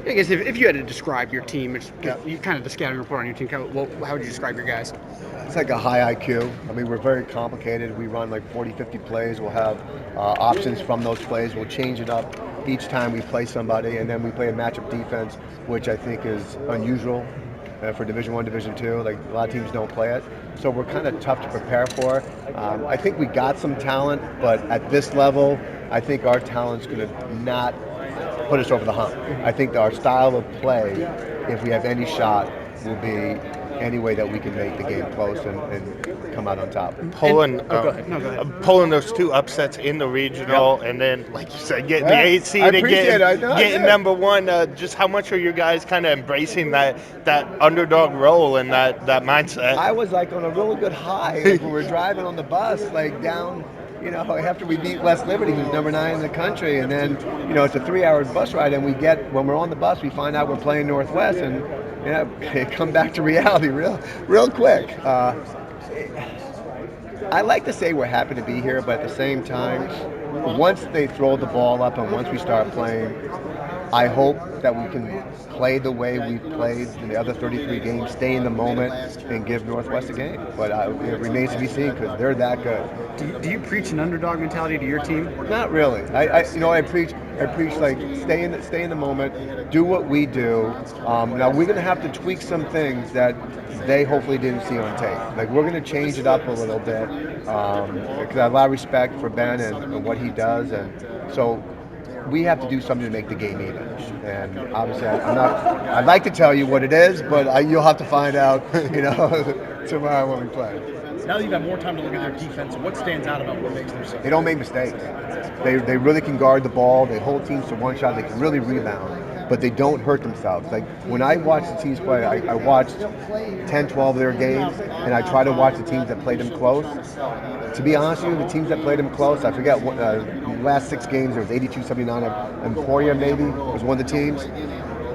I guess if you had to describe your team, you kind of the scouting report on your team, how would you describe your guys? It's like a high IQ. I mean, we're very complicated. We run like 40, 50 plays. We'll have options from those plays. We'll change it up each time we play somebody, and then we play a matchup defense, which I think is unusual for Division One, Division Two. Like a lot of teams don't play it, so we're kind of tough to prepare for. I think we got some talent, but at this level, I think our talent's going to not put us over the hump. I think our style of play, if we have any shot, will be any way that we can make the game close and come out on top. Pulling, go ahead. No, go ahead. Pulling those two upsets in the regional, and then, like you said, getting the 8 seed I and appreciate getting number one. Just how much are you guys kind of embracing that underdog role and that mindset? I was like on a really good high like, when we were driving on the bus, like down. After we beat West Liberty, who's number 9 in the country, and then, it's a 3-hour bus ride, and when we're on the bus, we find out we're playing Northwest, and come back to reality real quick. I like to say we're happy to be here, but at the same time, once they throw the ball up and once we start playing, I hope that we can play the way we played in the other 33 games, stay in the moment, and give Northwest a game. But it remains to be seen because they're that good. Do you preach an underdog mentality to your team? Not really. I preach like stay in the moment, do what we do. Now we're going to have to tweak some things that they hopefully didn't see on tape. Like we're going to change it up a little bit because I have a lot of respect for Ben and what he does, and so we have to do something to make the game even. And obviously, I'd like to tell you what it is, but you'll have to find out, tomorrow when we play. Now that you've had more time to look at their defense, what stands out about what makes them so? They don't make mistakes. They really can guard the ball. They hold teams to one shot. They can really rebound, but they don't hurt themselves. Like when I watch the teams play, I watched 10, 12 of their games, and I try to watch the teams that played them close. To be honest with you, the teams that played them close, I forget what last 6 games, there was 82-79. Emporia maybe was one of the teams.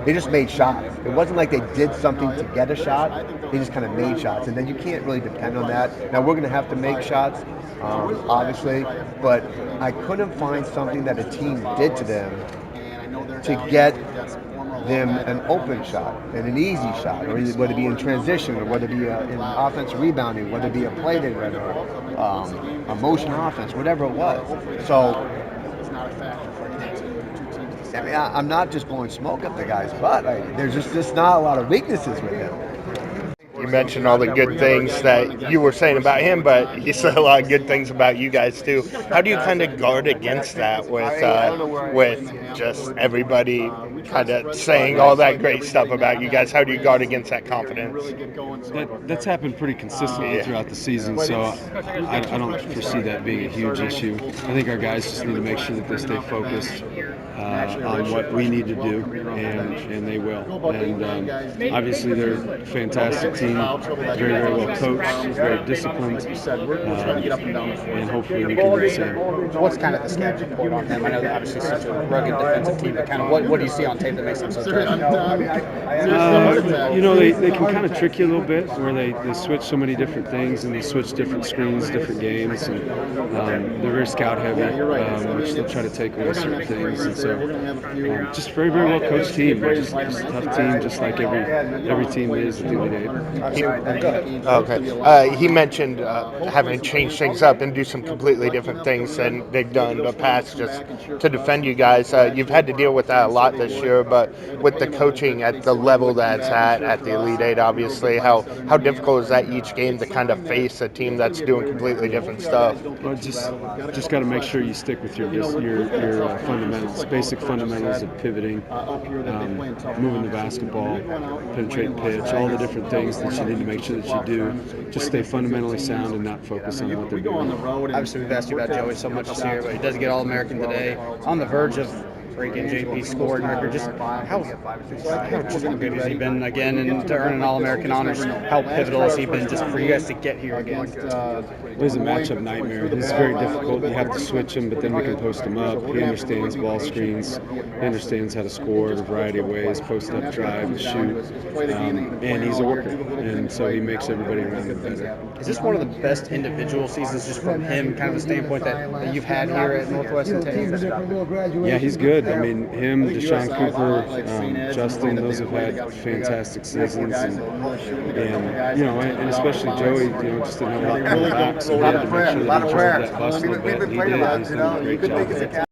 They just made shots. It wasn't like they did something to get a shot. They just kind of made shots, and then you can't really depend on that. Now we're going to have to make shots, obviously, but I couldn't find something that a team did to them to get them an open shot and an easy shot, or whether it be in transition, or whether it be in offensive rebounding, whether it be a play they read, or a motion offense, whatever it was. So, I mean, I'm not just blowing smoke up the guy's butt. There's just not a lot of weaknesses with him. You mentioned all the good things that you were saying about him, but you said a lot of good things about you guys too. How do you kind of guard against that with just everybody kind of saying all that great stuff about you guys? How do you guard against that confidence? That's happened pretty consistently throughout the season, so I don't foresee that being a huge issue. I think our guys just need to make sure that they stay focused on what we need to do, and they will. And obviously they're a fantastic team, very, very well coached, very disciplined, and hopefully we can do the same. What's kind of the scouting report on them? I know they're obviously such a rugged defensive team, but kind of what do you see on tape that makes them so tough? They can kind of trick you a little bit, where they switch so many different things, and they switch different screens, different games, and they're very scout heavy, which they'll try to take away certain things. And so, just very, very well coached team. They're just a tough team, just like every team is at the Elite Eight. Okay. He mentioned having to change things up and do some completely different things than they've done in the past just to defend you guys. You've had to deal with that a lot this year, but with the coaching at the level that's at the Elite Eight, obviously, how difficult is that each game to kind of face a team that's doing completely different stuff? Well, just got to make sure you stick with your fundamentals, basic fundamentals of pivoting, moving the basketball, penetrate pitch, all the different things that you need to make sure that you do. Just stay fundamentally sound and not focus on what they're doing. Obviously, we've asked you about Joey so much this year, but he does get All-American today. On the verge of breaking JP's scoring record. Just how good has he been again, and to earn an All-American honors? How pivotal has he been just for you guys to get here again? He's a matchup nightmare. He's very difficult. You have to switch him, but then we can post him up. He understands ball screens. He understands how to score in a variety of ways, post up, drive, shoot, and he's a worker. And so he makes everybody around him better. Is this one of the best individual seasons, just from him, kind of a standpoint that you've had here at Northwestern? Yeah, he's good. good. I mean, him, Deshaun Cooper, Justin, those have had fantastic seasons, and and especially Joey, just didn't have a lot coming back, so we had to make sure that he drove that bus a little bit. He did. He's done a great job.